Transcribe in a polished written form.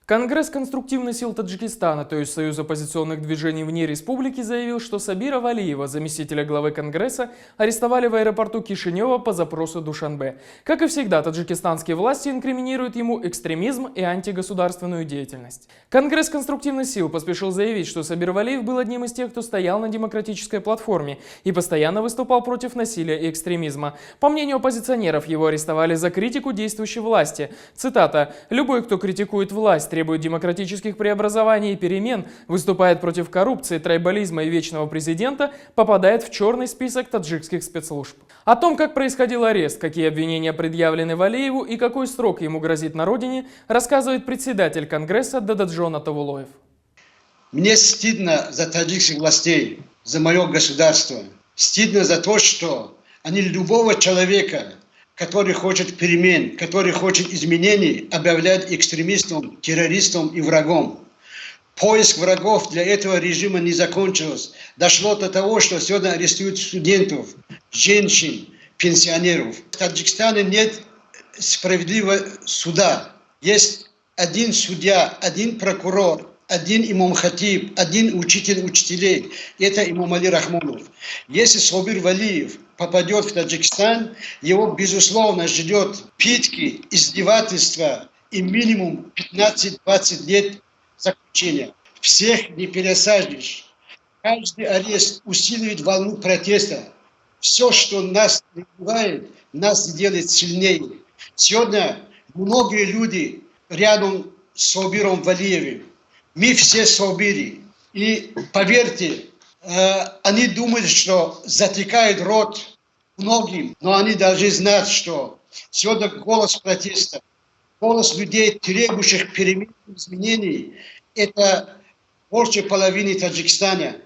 Конгресс конструктивных сил Таджикистана, то есть Союз оппозиционных движений вне республики, заявил, что Сабира Валиева, заместителя главы Конгресса, арестовали в аэропорту Кишинева по запросу Душанбе. Как и всегда, таджикистанские власти инкриминируют ему экстремизм и антигосударственную деятельность. Конгресс конструктивных сил поспешил заявить, что Сабир Валиев был одним из тех, кто стоял на демократической платформе и постоянно выступал против насилия и экстремизма. По мнению оппозиционеров, его арестовали за критику действующей власти. Цитата: «Любой, кто критикует власть, требует демократических преобразований и перемен, выступает против коррупции, трайбализма и вечного президента, попадает в черный список таджикских спецслужб». О том, как происходил арест, какие обвинения предъявлены Валиеву и какой срок ему грозит на родине, рассказывает председатель Конгресса Дададжон Атавулоев. Мне стыдно за таджикских властей, за мое государство. Стыдно за то, что они любого человека, который хочет перемен, который хочет изменений, объявляют экстремистом, террористом и врагом. Поиск врагов для этого режима не закончился. Дошло до того, что сегодня арестуют студентов, женщин, пенсионеров. В Таджикистане нет справедливого суда. Есть один судья, один прокурор, один имам хатиб, один учитель учителей. Это имам Али Рахмонов. Если Сабир Валиев попадет в Таджикистан, его, безусловно, ждет пытки, издевательства и минимум 15-20 лет заключения. Всех не пересадишь. Каждый арест усиливает волну протеста. Все, что нас убивает, нас делает сильнее. Сегодня многие люди рядом с Сабиром Валиевым. Мы все Сабири. И поверьте, они думают, что затекает рот многим, но они должны знать, что сегодня голос протеста, голос людей, требующих перемен и изменений, это больше половины Таджикистана.